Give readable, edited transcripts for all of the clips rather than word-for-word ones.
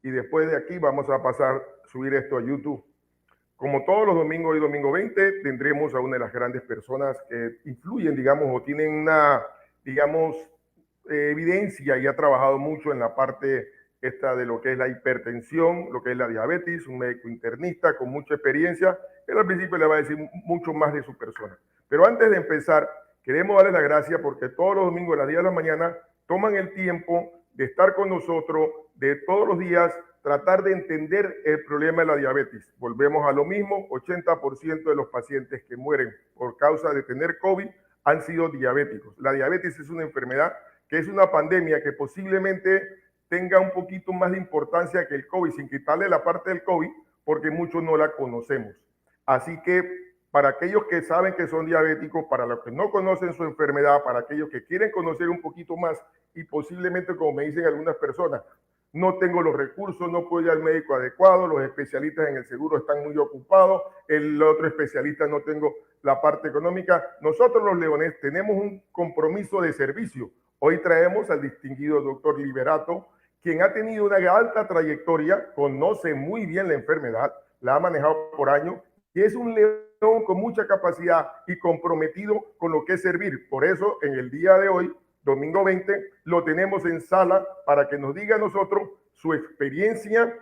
y después de aquí vamos a pasar a subir esto a YouTube. Como todos los domingos y domingo 20, tendremos a una de las grandes personas que influyen, digamos, o tienen una, digamos, evidencia y ha trabajado mucho en la parte esta de lo que es la hipertensión, lo que es la diabetes, un médico internista con mucha experiencia. Él al principio le va a decir mucho más de su persona. Pero antes de empezar, queremos darle las gracias porque todos los domingos a las 10 de la mañana toman el tiempo de estar con nosotros, de todos los días tratar de entender el problema de la diabetes. Volvemos a lo mismo, 80% de los pacientes que mueren por causa de tener COVID han sido diabéticos. La diabetes es una enfermedad que es una pandemia que posiblemente tenga un poquito más de importancia que el COVID, sin quitarle la parte del COVID, porque muchos no la conocemos. Así que para aquellos que saben que son diabéticos, para los que no conocen su enfermedad, para aquellos que quieren conocer un poquito más y posiblemente, como me dicen algunas personas, no tengo los recursos, no puedo ir al médico adecuado, los especialistas en el seguro están muy ocupados, el otro especialista no tengo la parte económica. Nosotros los leones tenemos un compromiso de servicio. Hoy traemos al distinguido doctor Liberato, quien ha tenido una alta trayectoria, conoce muy bien la enfermedad, la ha manejado por años y es un león con mucha capacidad y comprometido con lo que es servir. Por eso, en el día de hoy, domingo 20, lo tenemos en sala para que nos diga a nosotros su experiencia.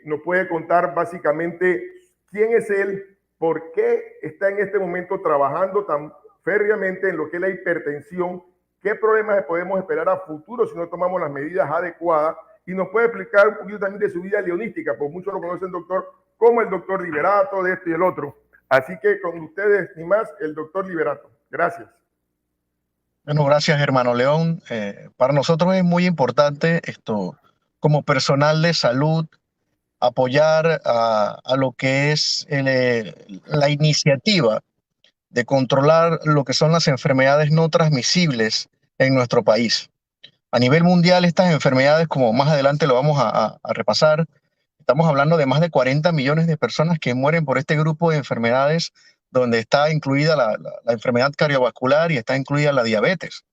Nos puede contar básicamente quién es él, por qué está en este momento trabajando tan férreamente en lo que es la hipertensión, qué problemas podemos esperar a futuro si no tomamos las medidas adecuadas, y nos puede explicar un poquito también de su vida leonística, porque muchos lo conocen, doctor, como el doctor Liberato, de este y el otro. Así que con ustedes, ni más, el doctor Liberato. Gracias. Bueno, gracias, hermano León. Para nosotros es muy importante esto, como personal de salud, apoyar a lo que es la iniciativa de controlar lo que son las enfermedades no transmisibles en nuestro país. A nivel mundial, estas enfermedades, como más adelante lo vamos a repasar, estamos hablando de más de 40 millones de personas que mueren por este grupo de enfermedades, donde está incluida la enfermedad cardiovascular y está incluida la diabetes.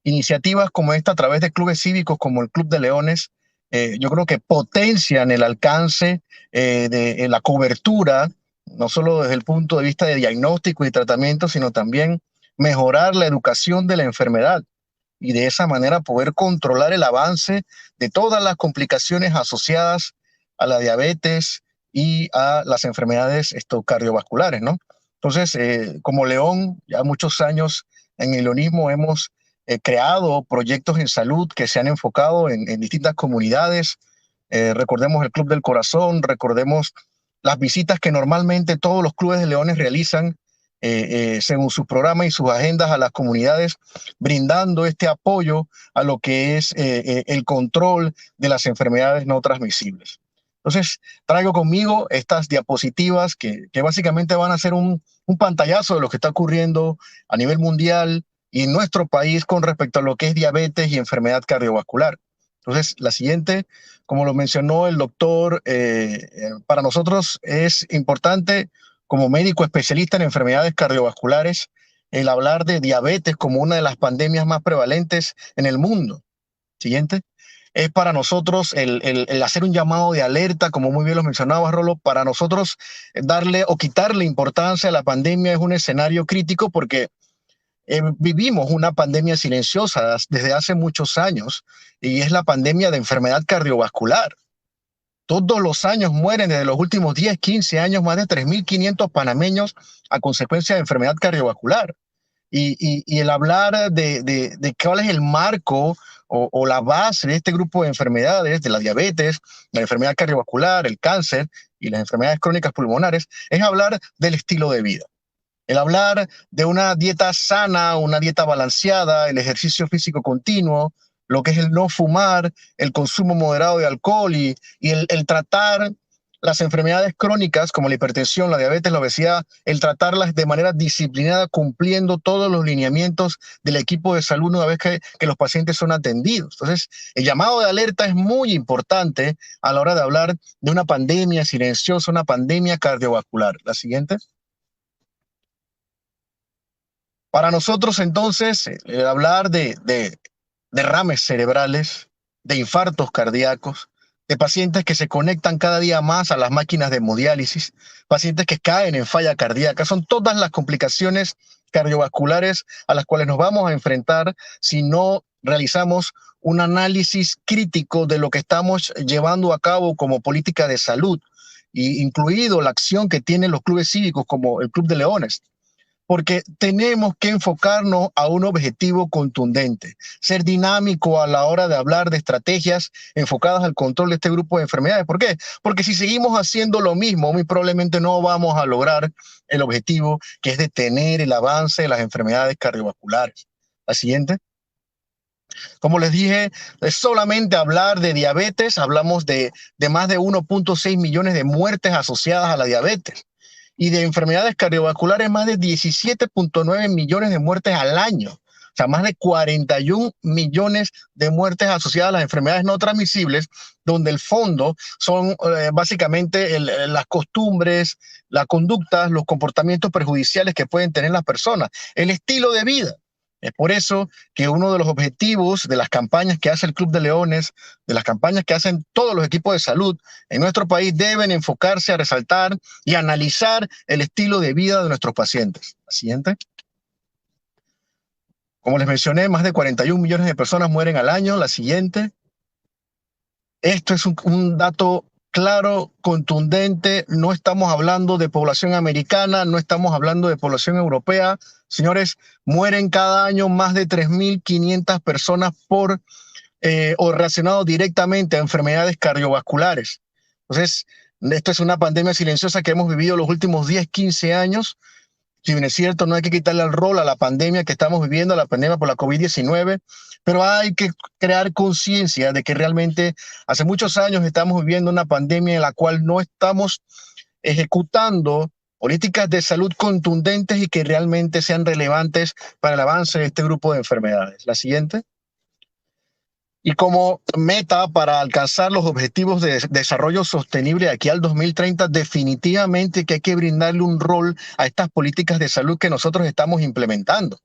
Iniciativas como esta a través de clubes cívicos como el Club de Leones, yo creo que potencian el alcance de la cobertura, no solo desde el punto de vista de diagnóstico y tratamiento, sino también mejorar la educación de la enfermedad y de esa manera poder controlar el avance de todas las complicaciones asociadas a la diabetes y a las enfermedades cardiovasculares, ¿no? Entonces, como León, ya muchos años en el leonismo hemos creado proyectos en salud que se han enfocado en distintas comunidades. Recordemos el Club del Corazón, recordemos las visitas que normalmente todos los clubes de leones realizan según sus programas y sus agendas a las comunidades, brindando este apoyo a lo que es el control de las enfermedades no transmisibles. Entonces, traigo conmigo estas diapositivas que básicamente van a ser un pantallazo de lo que está ocurriendo a nivel mundial y en nuestro país con respecto a lo que es diabetes y enfermedad cardiovascular. Entonces, la siguiente, como lo mencionó el doctor, para nosotros es importante como médico especialista en enfermedades cardiovasculares el hablar de diabetes como una de las pandemias más prevalentes en el mundo. Siguiente. Es para nosotros el hacer un llamado de alerta, como muy bien lo mencionaba Rolo, para nosotros darle o quitarle importancia a la pandemia es un escenario crítico porque vivimos una pandemia silenciosa desde hace muchos años y es la pandemia de enfermedad cardiovascular. Todos los años mueren desde los últimos 10, 15 años más de 3.500 panameños a consecuencia de enfermedad cardiovascular. Y el hablar de cuál es el marco o la base de este grupo de enfermedades, de la diabetes, la enfermedad cardiovascular, el cáncer y las enfermedades crónicas pulmonares, es hablar del estilo de vida. El hablar de una dieta sana, una dieta balanceada, el ejercicio físico continuo, lo que es el no fumar, el consumo moderado de alcohol y el tratar las enfermedades crónicas como la hipertensión, la diabetes, la obesidad, el tratarlas de manera disciplinada, cumpliendo todos los lineamientos del equipo de salud una vez que los pacientes son atendidos. Entonces, el llamado de alerta es muy importante a la hora de hablar de una pandemia silenciosa, una pandemia cardiovascular. La siguiente. Para nosotros, entonces, hablar de derrames cerebrales, de infartos cardíacos, de pacientes que se conectan cada día más a las máquinas de hemodiálisis, pacientes que caen en falla cardíaca. Son todas las complicaciones cardiovasculares a las cuales nos vamos a enfrentar si no realizamos un análisis crítico de lo que estamos llevando a cabo como política de salud, y incluido la acción que tienen los clubes cívicos como el Club de Leones, porque tenemos que enfocarnos a un objetivo contundente, ser dinámico a la hora de hablar de estrategias enfocadas al control de este grupo de enfermedades. ¿Por qué? Porque si seguimos haciendo lo mismo, muy probablemente no vamos a lograr el objetivo, que es detener el avance de las enfermedades cardiovasculares. La siguiente. Como les dije, es solamente hablar de diabetes, hablamos de más de 1.6 millones de muertes asociadas a la diabetes, y de enfermedades cardiovasculares más de 17.9 millones de muertes al año. O sea, más de 41 millones de muertes asociadas a las enfermedades no transmisibles, donde el fondo son básicamente las costumbres, las conductas, los comportamientos perjudiciales que pueden tener las personas, el estilo de vida. Es por eso que uno de los objetivos de las campañas que hace el Club de Leones, de las campañas que hacen todos los equipos de salud en nuestro país, deben enfocarse a resaltar y analizar el estilo de vida de nuestros pacientes. La siguiente. Como les mencioné, más de 41 millones de personas mueren al año. La siguiente. Esto es un dato claro, contundente. No estamos hablando de población americana, no estamos hablando de población europea. Señores, mueren cada año más de 3.500 personas por o relacionados directamente a enfermedades cardiovasculares. Entonces, esto es una pandemia silenciosa que hemos vivido los últimos 10, 15 años. Si bien es cierto, no hay que quitarle el rol a la pandemia que estamos viviendo, a la pandemia por la COVID-19, pero hay que crear conciencia de que realmente hace muchos años estamos viviendo una pandemia en la cual no estamos ejecutando políticas de salud contundentes y que realmente sean relevantes para el avance de este grupo de enfermedades. La siguiente. Y como meta para alcanzar los objetivos de desarrollo sostenible de aquí al 2030, definitivamente que hay que brindarle un rol a estas políticas de salud que nosotros estamos implementando.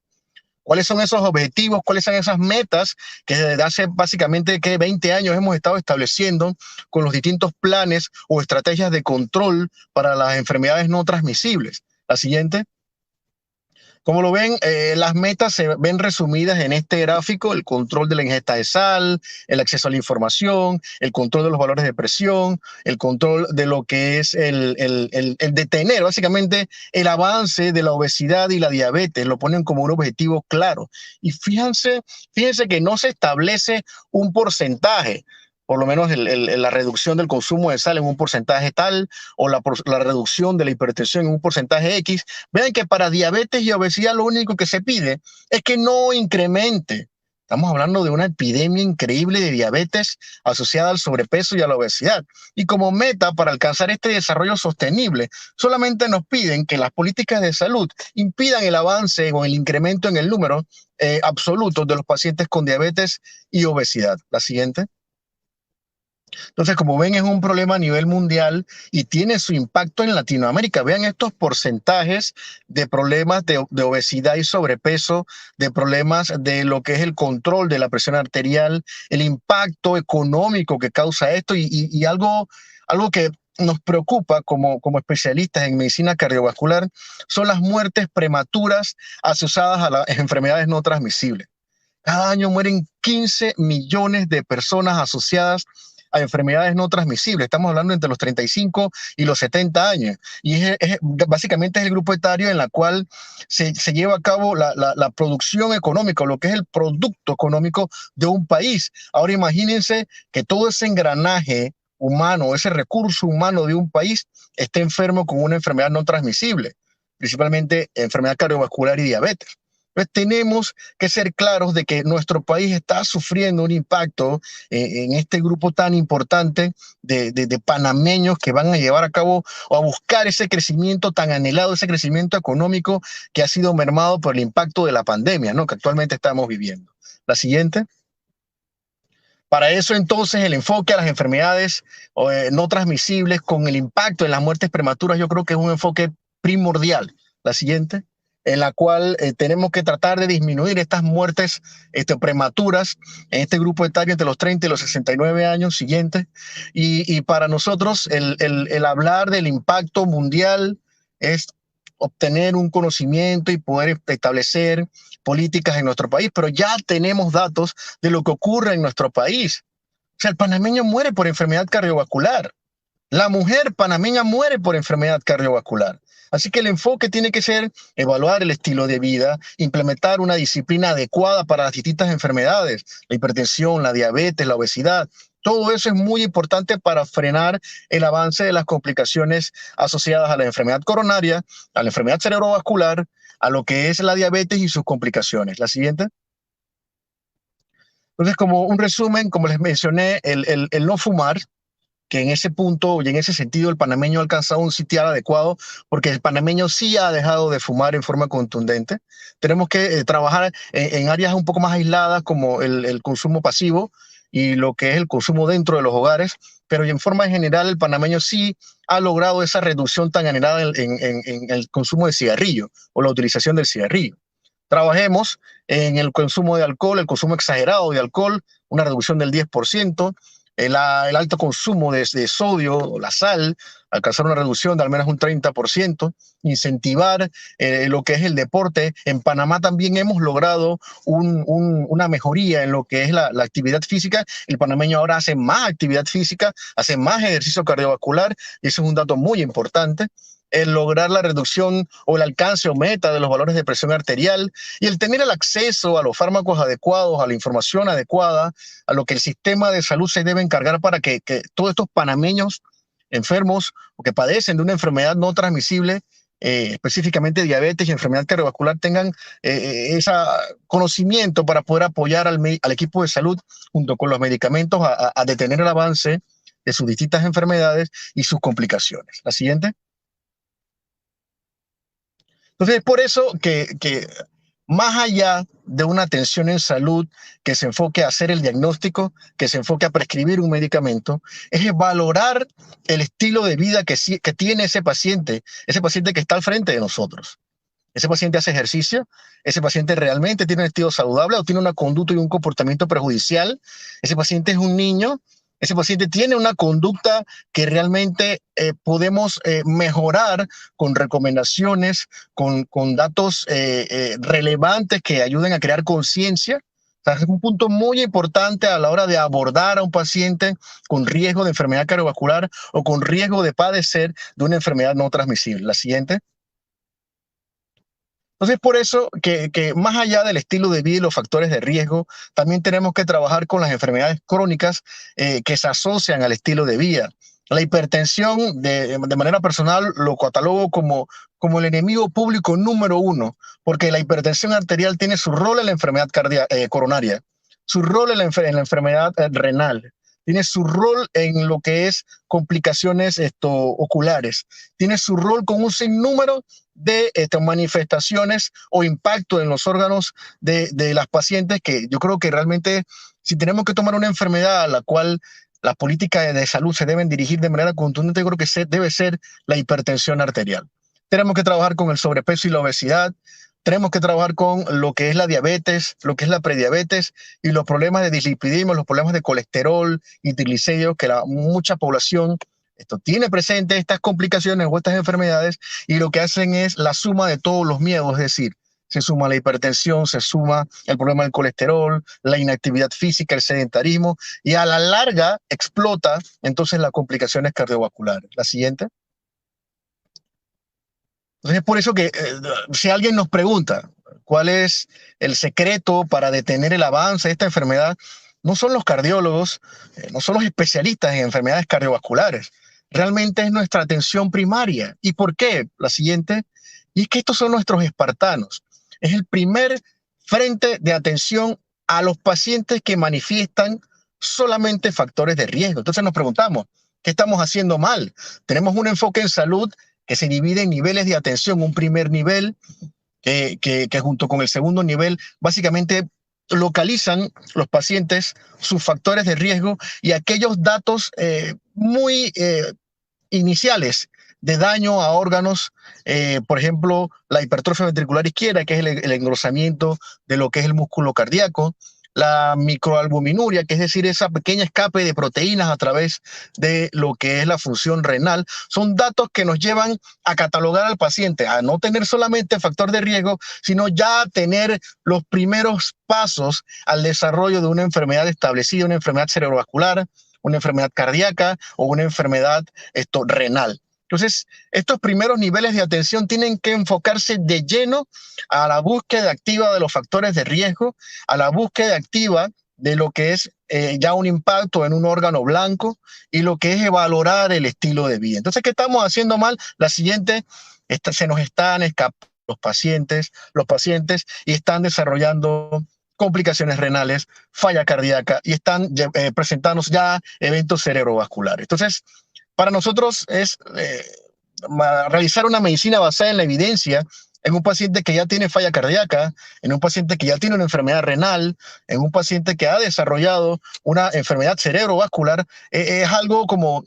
¿Cuáles son esos objetivos? ¿Cuáles son esas metas que desde hace básicamente 20 años hemos estado estableciendo con los distintos planes o estrategias de control para las enfermedades no transmisibles? La siguiente. Como lo ven, las metas se ven resumidas en este gráfico: el control de la ingesta de sal, el acceso a la información, el control de los valores de presión, el control de lo que es el detener básicamente el avance de la obesidad y la diabetes. Lo ponen como un objetivo claro. Y fíjense que no se establece un porcentaje, por lo menos la reducción del consumo de sal en un porcentaje tal, o la reducción de la hipertensión en un porcentaje X. Vean que para diabetes y obesidad lo único que se pide es que no incremente. Estamos hablando de una epidemia increíble de diabetes asociada al sobrepeso y a la obesidad. Y como meta para alcanzar este desarrollo sostenible, solamente nos piden que las políticas de salud impidan el avance o el incremento en el número absoluto de los pacientes con diabetes y obesidad. La siguiente. Entonces, como ven, es un problema a nivel mundial y tiene su impacto en Latinoamérica. Vean estos porcentajes de problemas de obesidad y sobrepeso, de problemas de lo que es el control de la presión arterial, el impacto económico que causa esto y algo que nos preocupa como especialistas en medicina cardiovascular son las muertes prematuras asociadas a las enfermedades no transmisibles. Cada año mueren 15 millones de personas asociadas a enfermedades no transmisibles. Estamos hablando entre los 35 y los 70 años. Y básicamente es el grupo etario en la cual se lleva a cabo la producción económica, lo que es el producto económico de un país. Ahora imagínense que todo ese engranaje humano, ese recurso humano de un país esté enfermo con una enfermedad no transmisible, principalmente enfermedad cardiovascular y diabetes. Entonces tenemos que ser claros de que nuestro país está sufriendo un impacto en este grupo tan importante de panameños que van a llevar a cabo o a buscar ese crecimiento tan anhelado, ese crecimiento económico que ha sido mermado por el impacto de la pandemia, ¿no?, que actualmente estamos viviendo. La siguiente. Para eso, entonces, el enfoque a las enfermedades no transmisibles con el impacto en las muertes prematuras, yo creo que es un enfoque primordial. La siguiente. en la cual tenemos que tratar de disminuir estas muertes prematuras en este grupo etario entre los 30 y los 69 años siguientes. Y para nosotros el hablar del impacto mundial es obtener un conocimiento y poder establecer políticas en nuestro país, pero ya tenemos datos de lo que ocurre en nuestro país. O sea, el panameño muere por enfermedad cardiovascular. La mujer panameña muere por enfermedad cardiovascular. Así que el enfoque tiene que ser evaluar el estilo de vida, implementar una disciplina adecuada para las distintas enfermedades, la hipertensión, la diabetes, la obesidad. Todo eso es muy importante para frenar el avance de las complicaciones asociadas a la enfermedad coronaria, a la enfermedad cerebrovascular, a lo que es la diabetes y sus complicaciones. La siguiente. Entonces, como un resumen, como les mencioné, el no fumar, que en ese punto y en ese sentido el panameño ha alcanzado un sitial adecuado porque el panameño sí ha dejado de fumar en forma contundente. Tenemos que trabajar en áreas un poco más aisladas como el consumo pasivo y lo que es el consumo dentro de los hogares, pero en forma general el panameño sí ha logrado esa reducción tan generada en el consumo de cigarrillo o la utilización del cigarrillo. Trabajemos en el consumo de alcohol, el consumo exagerado de alcohol, una reducción del 10%, el alto consumo de sodio o la sal, alcanzar una reducción de al menos un 30%, incentivar lo que es el deporte. En Panamá también hemos logrado una mejoría en lo que es la actividad física. El panameño ahora hace más actividad física, hace más ejercicio cardiovascular, y eso es un dato muy importante. El lograr la reducción o el alcance o meta de los valores de presión arterial y el tener el acceso a los fármacos adecuados, a la información adecuada, a lo que el sistema de salud se debe encargar para que todos estos panameños enfermos o que padecen de una enfermedad no transmisible, específicamente diabetes y enfermedad cardiovascular, tengan ese conocimiento para poder apoyar al equipo de salud junto con los medicamentos a detener el avance de sus distintas enfermedades y sus complicaciones. La siguiente. Entonces, es por eso que más allá de una atención en salud que se enfoque a hacer el diagnóstico, que se enfoque a prescribir un medicamento, es valorar el estilo de vida que tiene ese paciente que está al frente de nosotros. Ese paciente hace ejercicio, ese paciente realmente tiene un estilo saludable o tiene una conducta y un comportamiento perjudicial, ese paciente es un niño, ese paciente tiene una conducta que realmente podemos mejorar con recomendaciones, con datos relevantes que ayuden a crear conciencia. O sea, es un punto muy importante a la hora de abordar a un paciente con riesgo de enfermedad cardiovascular o con riesgo de padecer de una enfermedad no transmisible. La siguiente. Entonces, por eso que más allá del estilo de vida y los factores de riesgo, también tenemos que trabajar con las enfermedades crónicas que se asocian al estilo de vida. La hipertensión, de manera personal, lo catalogo como el enemigo público número uno, porque la hipertensión arterial tiene su rol en la enfermedad coronaria, su rol en la enfermedad renal, tiene su rol en lo que es complicaciones oculares, tiene su rol con un sinnúmero de manifestaciones o impacto en los órganos de las pacientes, que yo creo que realmente si tenemos que tomar una enfermedad a la cual las políticas de salud se deben dirigir de manera contundente, yo creo que debe ser la hipertensión arterial. Tenemos que trabajar con el sobrepeso y la obesidad, tenemos que trabajar con lo que es la diabetes, lo que es la prediabetes y los problemas de dislipidemia, los problemas de colesterol y triglicéridos, que mucha población tiene presente estas complicaciones o estas enfermedades, y lo que hacen es la suma de todos los miedos, es decir, se suma la hipertensión, se suma el problema del colesterol, la inactividad física, el sedentarismo, y a la larga explota entonces las complicaciones cardiovasculares. La siguiente. Entonces es por eso que si alguien nos pregunta cuál es el secreto para detener el avance de esta enfermedad, no son los cardiólogos, no son los especialistas en enfermedades cardiovasculares. Realmente es nuestra atención primaria. ¿Y por qué? La siguiente. Y es que estos son nuestros espartanos. Es el primer frente de atención a los pacientes que manifiestan solamente factores de riesgo. Entonces nos preguntamos, ¿qué estamos haciendo mal? Tenemos un enfoque en salud que se divide en niveles de atención. Un primer nivel que junto con el segundo nivel básicamente localizan los pacientes sus factores de riesgo y aquellos datos muy iniciales de daño a órganos, por ejemplo, la hipertrofia ventricular izquierda, que es el engrosamiento de lo que es el músculo cardíaco, la microalbuminuria, que es decir, esa pequeña escape de proteínas a través de lo que es la función renal, son datos que nos llevan a catalogar al paciente, a no tener solamente factor de riesgo, sino ya tener los primeros pasos al desarrollo de una enfermedad establecida, una enfermedad cerebrovascular, una enfermedad cardíaca o una enfermedad renal. Entonces, estos primeros niveles de atención tienen que enfocarse de lleno a la búsqueda activa de los factores de riesgo, a la búsqueda activa de lo que es ya un impacto en un órgano blanco y lo que es valorar el estilo de vida. Entonces, ¿qué estamos haciendo mal? La siguiente, se nos están escapando los pacientes y están desarrollando complicaciones renales, falla cardíaca y están presentándose ya eventos cerebrovasculares. Entonces, para nosotros es realizar una medicina basada en la evidencia en un paciente que ya tiene falla cardíaca, en un paciente que ya tiene una enfermedad renal, en un paciente que ha desarrollado una enfermedad cerebrovascular, es algo como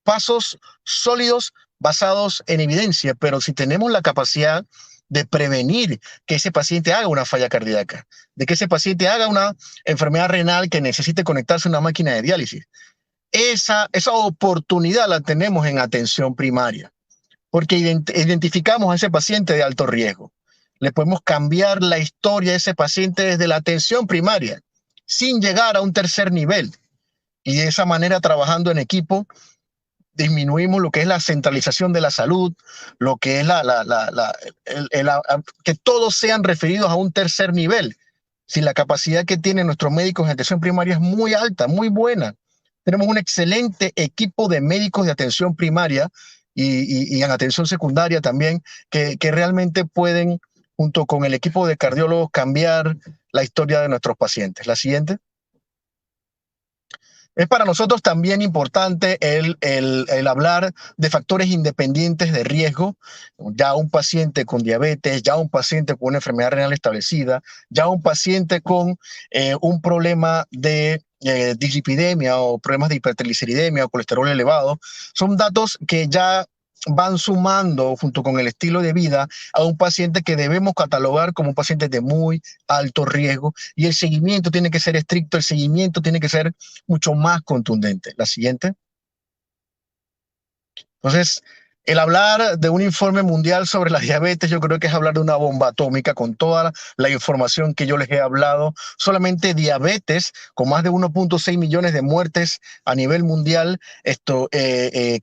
pasos sólidos basados en evidencia, pero si tenemos la capacidad de prevenir que ese paciente haga una falla cardíaca, de que ese paciente haga una enfermedad renal que necesite conectarse a una máquina de diálisis, esa oportunidad la tenemos en atención primaria, porque identificamos a ese paciente de alto riesgo. Le podemos cambiar la historia de ese paciente desde la atención primaria, sin llegar a un tercer nivel. Y de esa manera, trabajando en equipo, disminuimos lo que es la centralización de la salud, lo que es que todos sean referidos a un tercer nivel. Si la capacidad que tienen nuestros médicos en atención primaria es muy alta, muy buena. Tenemos un excelente equipo de médicos de atención primaria y en atención secundaria también, que realmente pueden, junto con el equipo de cardiólogos, cambiar la historia de nuestros pacientes. La siguiente. Es para nosotros también importante el hablar de factores independientes de riesgo. Ya un paciente con diabetes, ya un paciente con una enfermedad renal establecida, ya un paciente con un problema de dislipidemia o problemas de hipertrigliceridemia o colesterol elevado, son datos que ya van sumando junto con el estilo de vida a un paciente que debemos catalogar como un paciente de muy alto riesgo, y el seguimiento tiene que ser estricto, el seguimiento tiene que ser mucho más contundente. La siguiente. Entonces, el hablar de un informe mundial sobre la diabetes, yo creo que es hablar de una bomba atómica con toda la información que yo les he hablado. Solamente diabetes, con más de 1.6 millones de muertes a nivel mundial,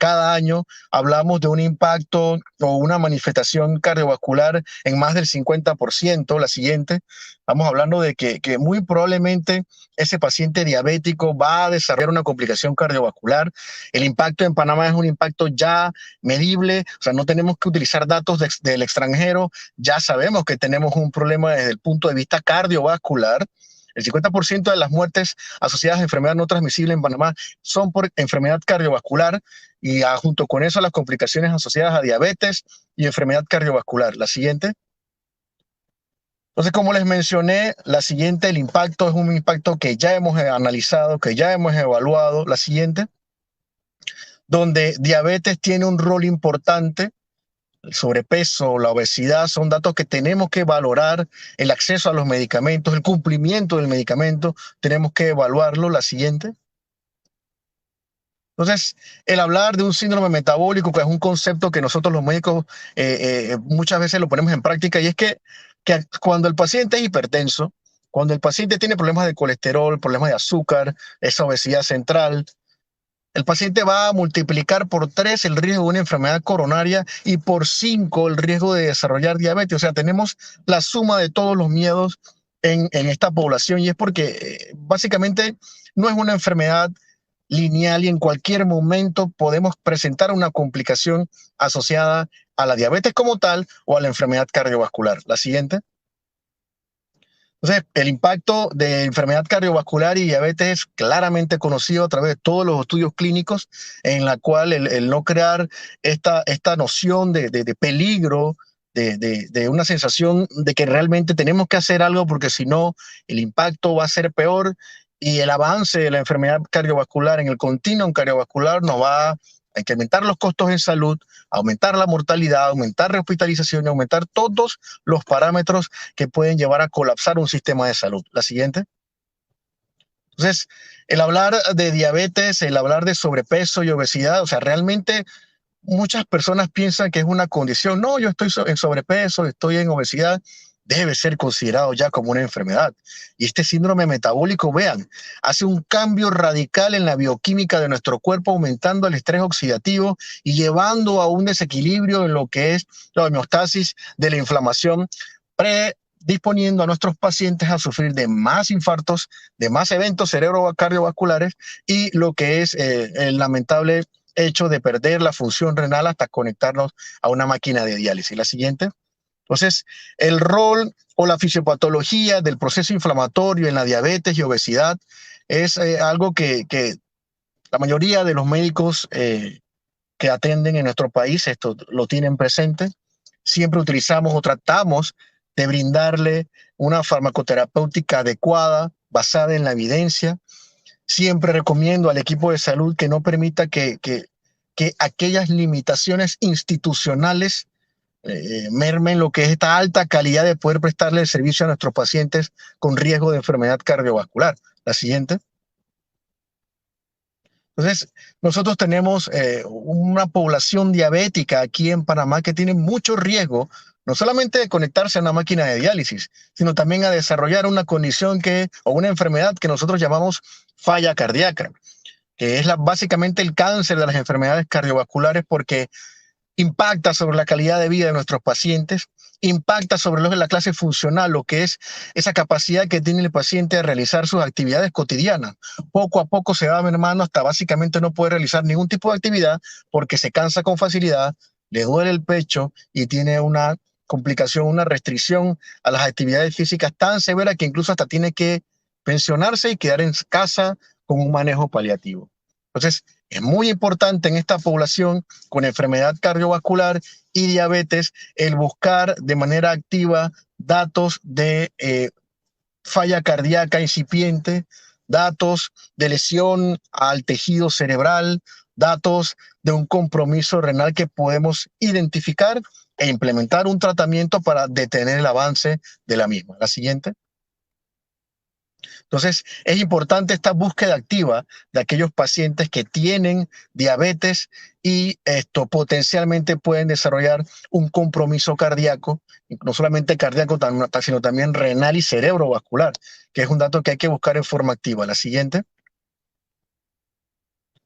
cada año, hablamos de un impacto o una manifestación cardiovascular en más del 50%. La siguiente, estamos hablando de que muy probablemente ese paciente diabético va a desarrollar una complicación cardiovascular. El impacto en Panamá es un impacto ya medible, o sea, no tenemos que utilizar datos del extranjero, ya sabemos que tenemos un problema desde el punto de vista cardiovascular. El 50% de las muertes asociadas a enfermedad no transmisible en Panamá son por enfermedad cardiovascular, y junto con eso las complicaciones asociadas a diabetes y enfermedad cardiovascular. La siguiente. Entonces, como les mencioné, la siguiente, el impacto es un impacto que ya hemos analizado, que ya hemos evaluado. La siguiente, donde diabetes tiene un rol importante, el sobrepeso, la obesidad, son datos que tenemos que valorar, el acceso a los medicamentos, el cumplimiento del medicamento, tenemos que evaluarlo. La siguiente. Entonces, el hablar de un síndrome metabólico, que es un concepto que nosotros los médicos muchas veces lo ponemos en práctica, y es que cuando el paciente es hipertenso, cuando el paciente tiene problemas de colesterol, problemas de azúcar, esa obesidad central, el paciente va a multiplicar por 3 el riesgo de una enfermedad coronaria y por 5 el riesgo de desarrollar diabetes. O sea, tenemos la suma de todos los miedos en esta población, y es porque básicamente no es una enfermedad lineal y en cualquier momento podemos presentar una complicación asociada a la diabetes como tal o a la enfermedad cardiovascular. La siguiente. Entonces, el impacto de enfermedad cardiovascular y diabetes es claramente conocido a través de todos los estudios clínicos, en la cual el no crear esta noción de peligro, de una sensación de que realmente tenemos que hacer algo porque si no el impacto va a ser peor, y el avance de la enfermedad cardiovascular en el continuum cardiovascular nos va incrementar los costos en salud, aumentar la mortalidad, aumentar la hospitalización y aumentar todos los parámetros que pueden llevar a colapsar un sistema de salud. La siguiente. Entonces, el hablar de diabetes, el hablar de sobrepeso y obesidad, o sea, realmente muchas personas piensan que es una condición. No, yo estoy en sobrepeso, estoy en obesidad. Debe ser considerado ya como una enfermedad. Y este síndrome metabólico, vean, hace un cambio radical en la bioquímica de nuestro cuerpo, aumentando el estrés oxidativo y llevando a un desequilibrio en lo que es la homeostasis de la inflamación, predisponiendo a nuestros pacientes a sufrir de más infartos, de más eventos cerebrocardiovasculares y lo que es el lamentable hecho de perder la función renal hasta conectarnos a una máquina de diálisis. La siguiente. Entonces, el rol o la fisiopatología del proceso inflamatorio en la diabetes y obesidad es algo que la mayoría de los médicos que atienden en nuestro país esto lo tienen presente. Siempre utilizamos o tratamos de brindarle una farmacoterapéutica adecuada, basada en la evidencia. Siempre recomiendo al equipo de salud que no permita que aquellas limitaciones institucionales mermen lo que es esta alta calidad de poder prestarle el servicio a nuestros pacientes con riesgo de enfermedad cardiovascular. La siguiente. Entonces, nosotros tenemos una población diabética aquí en Panamá que tiene mucho riesgo, no solamente de conectarse a una máquina de diálisis, sino también a desarrollar una condición o una enfermedad que nosotros llamamos falla cardíaca, que es básicamente el cáncer de las enfermedades cardiovasculares porque impacta sobre la calidad de vida de nuestros pacientes, impacta sobre la clase funcional, lo que es esa capacidad que tiene el paciente de realizar sus actividades cotidianas. Poco a poco se va mermando hasta básicamente no poder realizar ningún tipo de actividad porque se cansa con facilidad, le duele el pecho y tiene una complicación, una restricción a las actividades físicas tan severa que incluso hasta tiene que pensionarse y quedar en casa con un manejo paliativo. Entonces, es muy importante en esta población con enfermedad cardiovascular y diabetes el buscar de manera activa datos de falla cardíaca incipiente, datos de lesión al tejido cerebral, datos de un compromiso renal que podemos identificar e implementar un tratamiento para detener el avance de la misma. La siguiente. Entonces, es importante esta búsqueda activa de aquellos pacientes que tienen diabetes y esto potencialmente pueden desarrollar un compromiso cardíaco, no solamente cardíaco, sino también renal y cerebrovascular, que es un dato que hay que buscar en forma activa. La siguiente.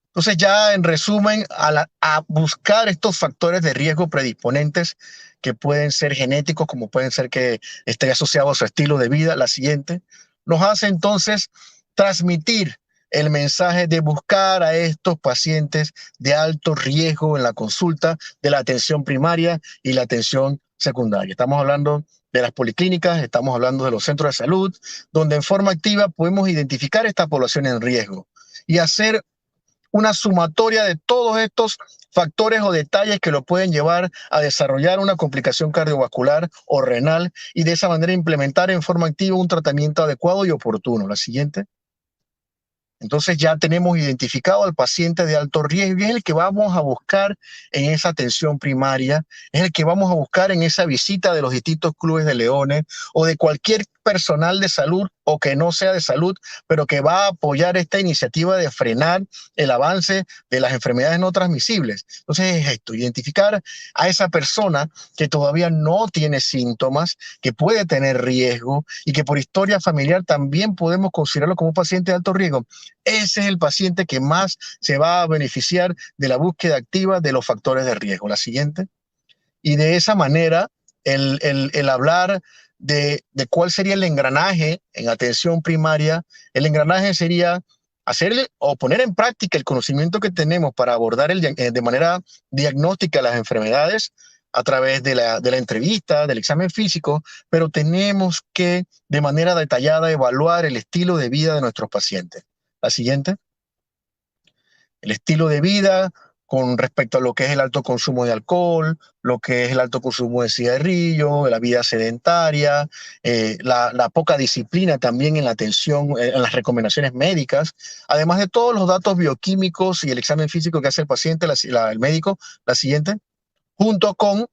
Entonces, ya en resumen, a buscar estos factores de riesgo predisponentes que pueden ser genéticos, como pueden ser que esté asociado a su estilo de vida. La siguiente. Nos hace entonces transmitir el mensaje de buscar a estos pacientes de alto riesgo en la consulta de la atención primaria y la atención secundaria. Estamos hablando de las policlínicas, estamos hablando de los centros de salud, donde en forma activa podemos identificar esta población en riesgo y hacer una sumatoria de todos estos factores o detalles que lo pueden llevar a desarrollar una complicación cardiovascular o renal y de esa manera implementar en forma activa un tratamiento adecuado y oportuno. La siguiente. Entonces ya tenemos identificado al paciente de alto riesgo y es el que vamos a buscar en esa atención primaria, es el que vamos a buscar en esa visita de los distintos clubes de leones o de cualquier personal de salud o que no sea de salud, pero que va a apoyar esta iniciativa de frenar el avance de las enfermedades no transmisibles. Entonces es esto, identificar a esa persona que todavía no tiene síntomas, que puede tener riesgo y que por historia familiar también podemos considerarlo como un paciente de alto riesgo. Ese es el paciente que más se va a beneficiar de la búsqueda activa de los factores de riesgo. La siguiente. Y de esa manera, el hablar de cuál sería el engranaje en atención primaria, el engranaje sería hacer o poner en práctica el conocimiento que tenemos para abordar de manera diagnóstica las enfermedades a través de la entrevista, del examen físico, pero tenemos que de manera detallada evaluar el estilo de vida de nuestros pacientes. La siguiente. El estilo de vida con respecto a lo que es el alto consumo de alcohol, lo que es el alto consumo de cigarrillo, la vida sedentaria, la poca disciplina también en la atención, en las recomendaciones médicas, además de todos los datos bioquímicos y el examen físico que hace el paciente, el médico, la siguiente, junto con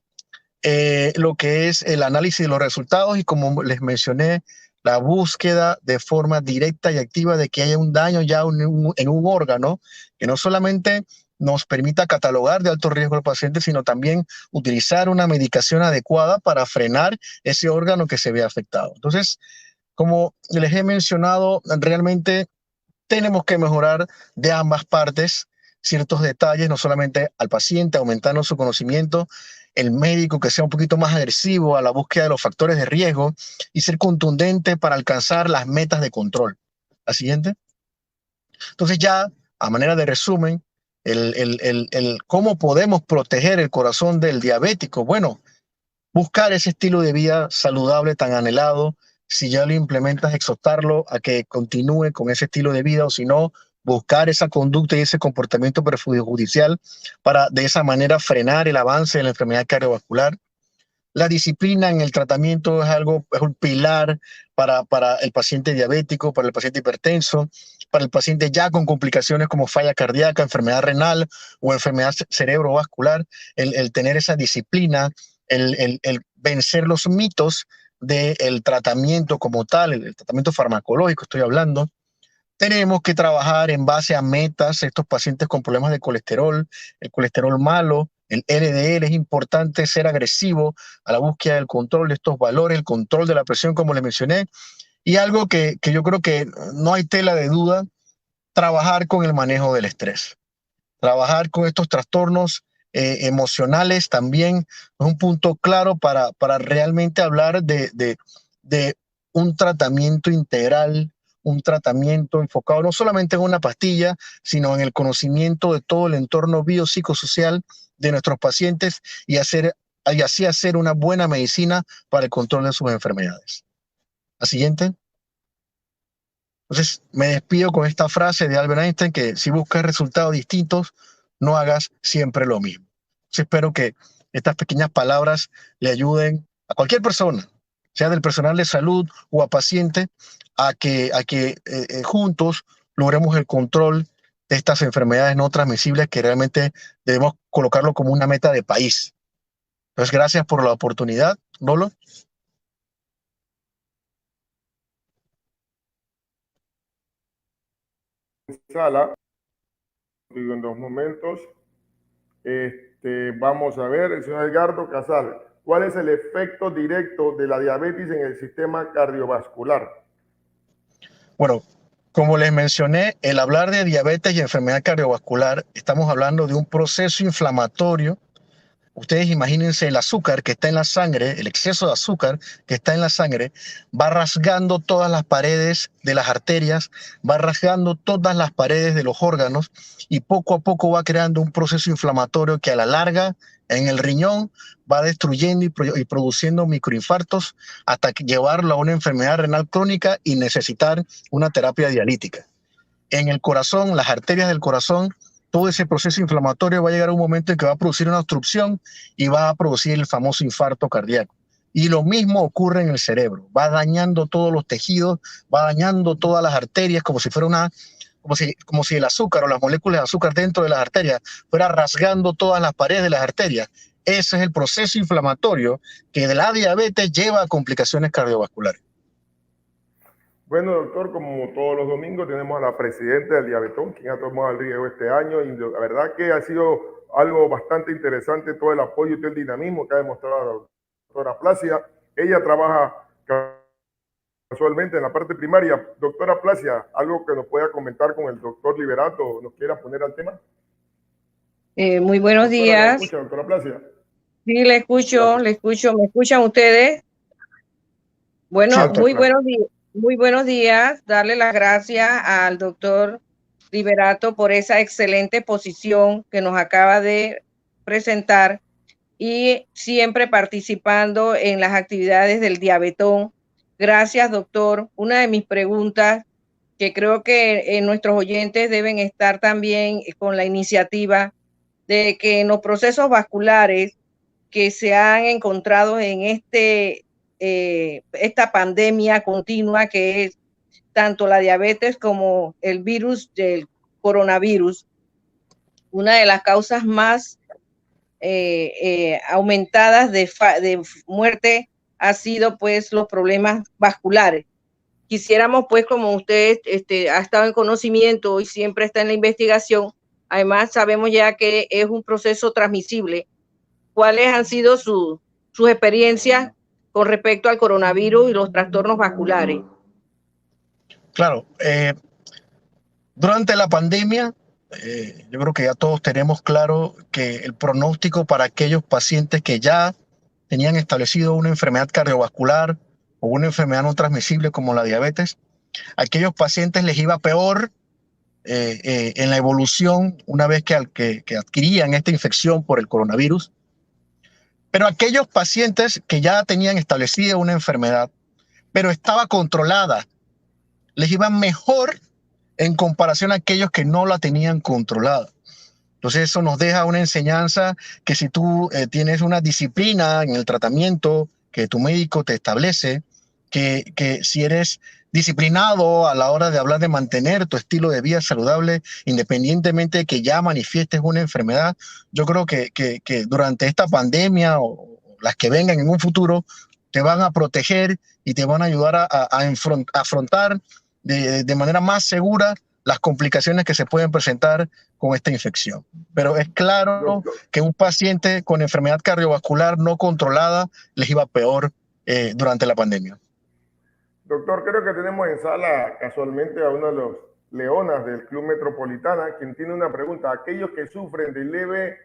lo que es el análisis de los resultados y, como les mencioné, la búsqueda de forma directa y activa de que haya un daño ya en un órgano que no solamente nos permita catalogar de alto riesgo al paciente, sino también utilizar una medicación adecuada para frenar ese órgano que se ve afectado. Entonces, como les he mencionado, realmente tenemos que mejorar de ambas partes ciertos detalles, no solamente al paciente, aumentando su conocimiento, el médico que sea un poquito más agresivo a la búsqueda de los factores de riesgo y ser contundente para alcanzar las metas de control. La siguiente. Entonces, ya a manera de resumen, cómo podemos proteger el corazón del diabético. Bueno, buscar ese estilo de vida saludable tan anhelado. Si ya lo implementas, exhortarlo a que continúe con ese estilo de vida, o si no, buscar esa conducta y ese comportamiento perjudicial para de esa manera frenar el avance de la enfermedad cardiovascular. La disciplina en el tratamiento es un pilar para el paciente diabético, para el paciente hipertenso, para el paciente ya con complicaciones como falla cardíaca, enfermedad renal o enfermedad cerebrovascular. El tener esa disciplina, el vencer los mitos del tratamiento como tal, el tratamiento farmacológico estoy hablando. Tenemos que trabajar en base a metas. Estos pacientes con problemas de colesterol, el colesterol malo, el LDL, es importante ser agresivo a la búsqueda del control de estos valores, el control de la presión, como les mencioné. Y algo que yo creo que no hay tela de duda, trabajar con el manejo del estrés. Trabajar con estos trastornos emocionales también es un punto claro para realmente hablar de un tratamiento integral, un tratamiento enfocado no solamente en una pastilla, sino en el conocimiento de todo el entorno biopsicosocial de nuestros pacientes y así hacer una buena medicina para el control de sus enfermedades. La siguiente. Entonces, me despido con esta frase de Albert Einstein, que si buscas resultados distintos, no hagas siempre lo mismo. Entonces, espero que estas pequeñas palabras le ayuden a cualquier persona, sea del personal de salud o a paciente, a que juntos logremos el control de estas enfermedades no transmisibles que realmente debemos colocarlo como una meta de país. Entonces, gracias por la oportunidad, Lolo. Sala, digo en 2 momentos. Vamos a ver, el señor Edgardo Casal, ¿cuál es el efecto directo de la diabetes en el sistema cardiovascular? Bueno, como les mencioné, el hablar de diabetes y enfermedad cardiovascular, estamos hablando de un proceso inflamatorio. Ustedes imagínense el azúcar que está en la sangre, el exceso de azúcar que está en la sangre, va rasgando todas las paredes de las arterias, va rasgando todas las paredes de los órganos y poco a poco va creando un proceso inflamatorio que a la larga en el riñón va destruyendo y produciendo microinfartos hasta llevarlo a una enfermedad renal crónica y necesitar una terapia dialítica. En el corazón, las arterias del corazón, todo ese proceso inflamatorio va a llegar a un momento en que va a producir una obstrucción y va a producir el famoso infarto cardíaco. Y lo mismo ocurre en el cerebro, va dañando todos los tejidos, va dañando todas las arterias como si fuera como si el azúcar o las moléculas de azúcar dentro de las arterias fuera rasgando todas las paredes de las arterias. Ese es el proceso inflamatorio que de la diabetes lleva a complicaciones cardiovasculares. Bueno, doctor, como todos los domingos tenemos a la presidenta del Diabetón, quien ha tomado el riesgo este año, y la verdad que ha sido algo bastante interesante todo el apoyo y todo el dinamismo que ha demostrado la doctora Placia. Ella trabaja casualmente en la parte primaria. Doctora Placia, algo que nos pueda comentar con el doctor Liberato, nos quiera poner al tema. Muy buenos Doctora, días. ¿me escucha, doctora Placia? Sí, le escucho, le escucho. ¿Me escuchan ustedes? Bueno, Sí, muy claro. buenos días. Muy buenos días. Darle las gracias al doctor Liberato por esa excelente posición que nos acaba de presentar y siempre participando en las actividades del Diabetón. Gracias, doctor. Una de mis preguntas que creo que nuestros oyentes deben estar también con la iniciativa de que en los procesos vasculares que se han encontrado en esta pandemia continua que es tanto la diabetes como el virus del coronavirus, una de las causas más aumentadas de muerte ha sido pues los problemas vasculares. Quisiéramos pues, como usted ha estado en conocimiento y siempre está en la investigación, además sabemos ya que es un proceso transmisible. ¿Cuáles han sido sus experiencias con respecto al coronavirus y los trastornos vasculares? Claro, durante la pandemia, yo creo que ya todos tenemos claro que el pronóstico para aquellos pacientes que ya tenían establecido una enfermedad cardiovascular o una enfermedad no transmisible como la diabetes, a aquellos pacientes les iba peor en la evolución una vez que adquirían esta infección por el coronavirus. Pero aquellos pacientes que ya tenían establecida una enfermedad, pero estaba controlada, les iba mejor en comparación a aquellos que no la tenían controlada. Entonces eso nos deja una enseñanza que si tú tienes una disciplina en el tratamiento que tu médico te establece, que si eres disciplinado a la hora de hablar de mantener tu estilo de vida saludable, independientemente de que ya manifiestes una enfermedad, yo creo que durante esta pandemia o las que vengan en un futuro, te van a proteger y te van a ayudar a afrontar de manera más segura las complicaciones que se pueden presentar con esta infección. Pero es claro que un paciente con enfermedad cardiovascular no controlada les iba peor durante la pandemia. Doctor, creo que tenemos en sala casualmente a uno de los leonas del Club Metropolitana, quien tiene una pregunta. Aquellos que sufren de leve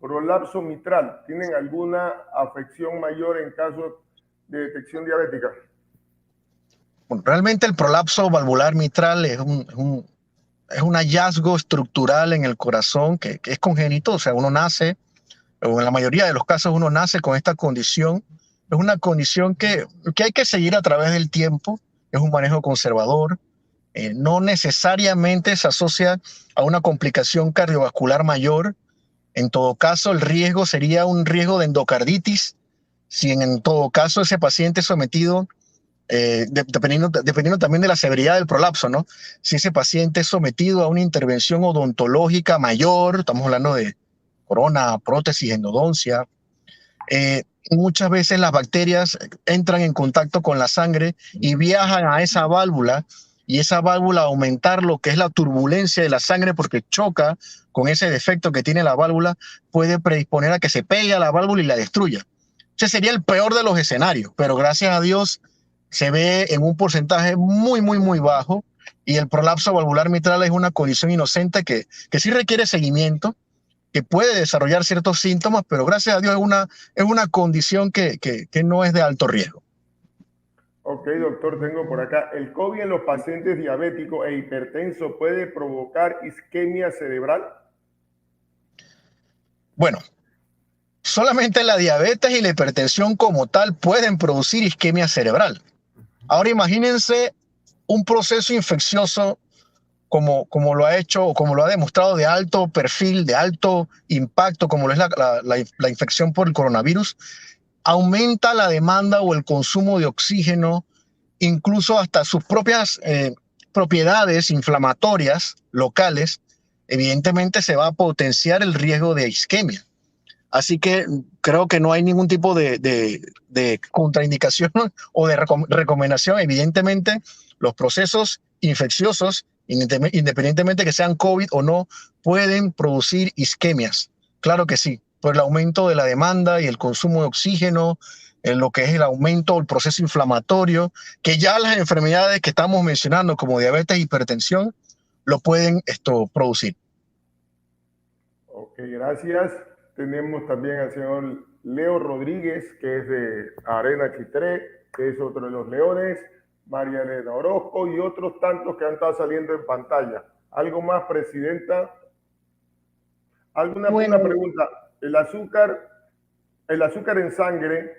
prolapso mitral, ¿tienen alguna afección mayor en caso de detección diabética? Bueno, realmente el prolapso valvular mitral es un hallazgo estructural en el corazón que es congénito, o sea, uno nace, o en la mayoría de los casos uno nace con esta condición. Es una condición que hay que seguir a través del tiempo, es un manejo conservador, no necesariamente se asocia a una complicación cardiovascular mayor. En todo caso, el riesgo sería un riesgo de endocarditis, si en todo caso ese paciente es sometido, dependiendo también de la severidad del prolapso, ¿no? Si ese paciente es sometido a una intervención odontológica mayor, estamos hablando de corona, prótesis, endodoncia, muchas veces las bacterias entran en contacto con la sangre y viajan a esa válvula, y esa válvula aumentar lo que es la turbulencia de la sangre porque choca con ese defecto que tiene la válvula, puede predisponer a que se pegue a la válvula y la destruya. Ese sería el peor de los escenarios, pero gracias a Dios se ve en un porcentaje muy, muy, muy bajo, y el prolapso valvular mitral es una condición inocente que sí requiere seguimiento, que puede desarrollar ciertos síntomas, pero gracias a Dios es una condición que no es de alto riesgo. Ok, doctor, tengo por acá. ¿El COVID en los pacientes diabéticos e hipertensos puede provocar isquemia cerebral? Bueno, solamente la diabetes y la hipertensión como tal pueden producir isquemia cerebral. Ahora imagínense un proceso infeccioso como lo ha hecho o como lo ha demostrado de alto perfil, de alto impacto, como lo es la infección por el coronavirus. Aumenta la demanda o el consumo de oxígeno, incluso hasta sus propias propiedades inflamatorias locales. Evidentemente se va a potenciar el riesgo de isquemia. Así que creo que no hay ningún tipo de contraindicación o de recomendación. Evidentemente, los procesos infecciosos, independientemente que sean COVID o no, pueden producir isquemias. Claro que sí, por el aumento de la demanda y el consumo de oxígeno, en lo que es el aumento del proceso inflamatorio, que ya las enfermedades que estamos mencionando, como diabetes e hipertensión, lo pueden producir. Ok, gracias. Tenemos también al señor Leo Rodríguez, que es de Arena Chitré, que es otro de los leones, María Elena Orozco y otros tantos que han estado saliendo en pantalla. ¿Algo más, presidenta? Una pregunta. ¿El azúcar en sangre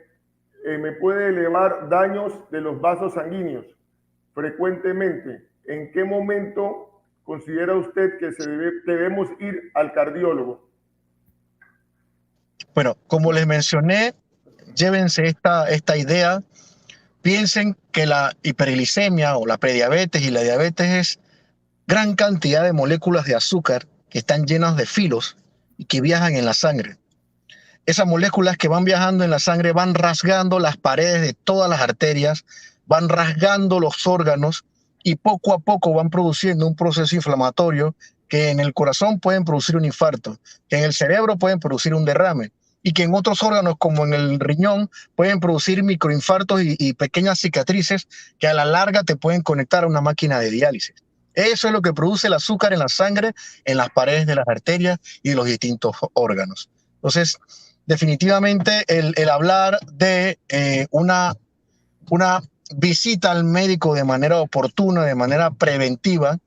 me puede elevar daños de los vasos sanguíneos frecuentemente? ¿En qué momento considera usted que debemos ir al cardiólogo? Bueno, como les mencioné, llévense esta idea. Piensen que la hiperglicemia o la prediabetes y la diabetes es gran cantidad de moléculas de azúcar que están llenas de filos y que viajan en la sangre. Esas moléculas que van viajando en la sangre van rasgando las paredes de todas las arterias, van rasgando los órganos y poco a poco van produciendo un proceso inflamatorio que en el corazón pueden producir un infarto, que en el cerebro pueden producir un derrame y que en otros órganos como en el riñón pueden producir microinfartos y pequeñas cicatrices que a la larga te pueden conectar a una máquina de diálisis. Eso es lo que produce el azúcar en la sangre, en las paredes de las arterias y de los distintos órganos. Entonces, definitivamente el hablar de una visita al médico de manera oportuna, de manera preventiva,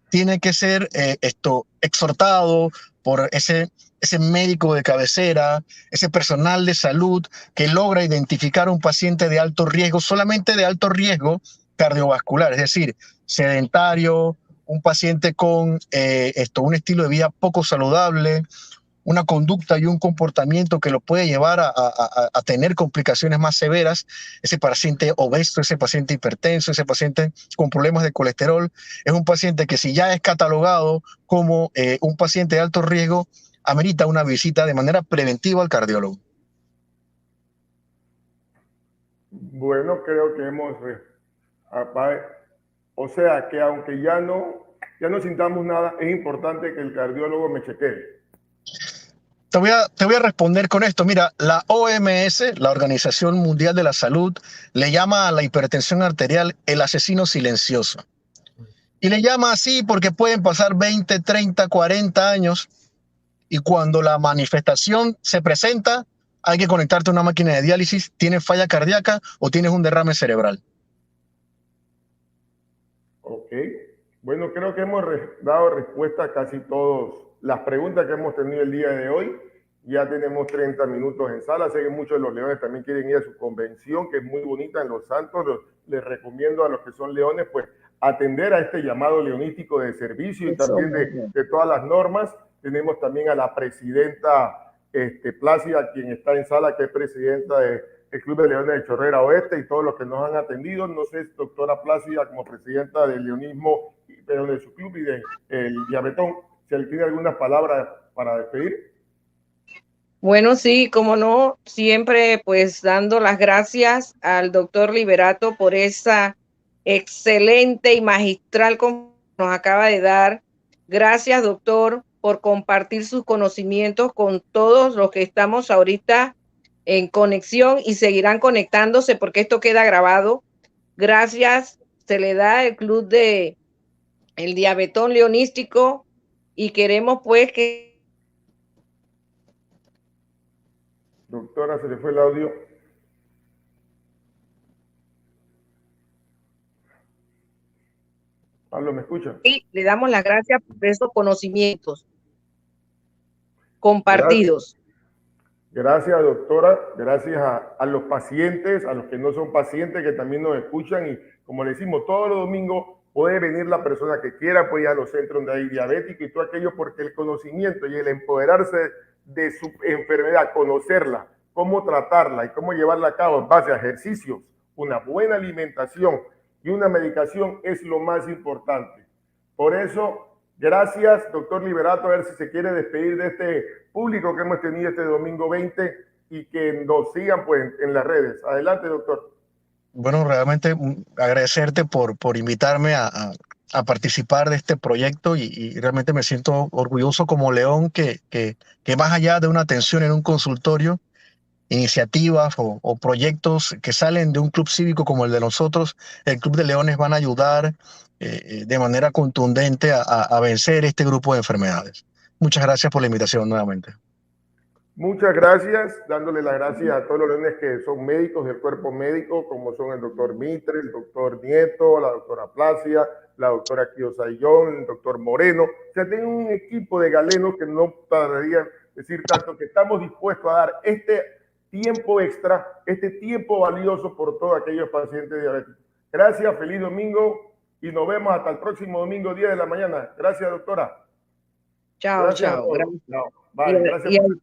tiene que ser exhortado por ese médico de cabecera, ese personal de salud que logra identificar un paciente de alto riesgo, solamente de alto riesgo cardiovascular, es decir, sedentario, un paciente con un estilo de vida poco saludable, una conducta y un comportamiento que lo puede llevar a tener complicaciones más severas, ese paciente obeso, ese paciente hipertenso, ese paciente con problemas de colesterol, es un paciente que si ya es catalogado como un paciente de alto riesgo, amerita una visita de manera preventiva al cardiólogo. Bueno, creo que o sea que aunque ya no sintamos nada, es importante que el cardiólogo me chequee. Te voy a responder con esto. Mira, la OMS, la Organización Mundial de la Salud, le llama a la hipertensión arterial el asesino silencioso. Y le llama así porque pueden pasar 20, 30, 40 años y cuando la manifestación se presenta, hay que conectarte a una máquina de diálisis, tienes falla cardíaca o tienes un derrame cerebral. Ok. Bueno, creo que hemos dado respuesta a casi todas las preguntas que hemos tenido el día de hoy. Ya tenemos 30 minutos en sala. Sé que muchos de los leones también quieren ir a su convención, que es muy bonita en Los Santos. Les recomiendo a los que son leones, pues, atender a este llamado leonístico de servicio y también de todas las normas. Tenemos también a la presidenta Plácida, quien está en sala, que es presidenta del Club de Leones de Chorrera Oeste, y todos los que nos han atendido. No sé, doctora Plácida, como presidenta del leonismo, pero de su club y del Diabetón, si él tiene algunas palabras para despedir. Bueno, sí, como no, siempre pues dando las gracias al doctor Liberato por esa excelente y magistral que nos acaba de dar. Gracias, doctor, por compartir sus conocimientos con todos los que estamos ahorita en conexión y seguirán conectándose porque esto queda grabado. Gracias, se le da el Club de el Diabetón Leonístico y queremos pues que... Doctora, se le fue el audio. Pablo, ¿me escucha? Sí, le damos las gracias por esos conocimientos compartidos. Gracias, doctora. Gracias a los pacientes, a los que no son pacientes, que también nos escuchan. Y como le decimos, todos los domingos puede venir la persona que quiera, puede ir a los centros donde hay diabético y todo aquello, porque el conocimiento y el empoderarse de su enfermedad, conocerla, cómo tratarla y cómo llevarla a cabo en base a ejercicios, una buena alimentación y una medicación es lo más importante. Por eso, gracias, doctor Liberato. A ver si se quiere despedir de este público que hemos tenido este domingo 20 y que nos sigan pues en las redes. Adelante, doctor. Bueno, realmente agradecerte por invitarme a participar de este proyecto y realmente me siento orgulloso como león que más allá de una atención en un consultorio, iniciativas o proyectos que salen de un club cívico como el de nosotros, el Club de Leones van a ayudar de manera contundente a vencer este grupo de enfermedades. Muchas gracias por la invitación nuevamente. Muchas gracias, dándole las gracias a todos los leones que son médicos del cuerpo médico, como son el doctor Mitre, el doctor Nieto, la doctora Plácida, la doctora Kiosayón, el doctor Moreno. O sea, tengo un equipo de galenos que no pararía decir tanto, que estamos dispuestos a dar este tiempo extra, este tiempo valioso por todos aquellos pacientes diabéticos. Gracias, feliz domingo y nos vemos hasta el próximo domingo 10 de la mañana. Gracias, doctora. Chao, Gracias, chao. chao. Vale, gracias por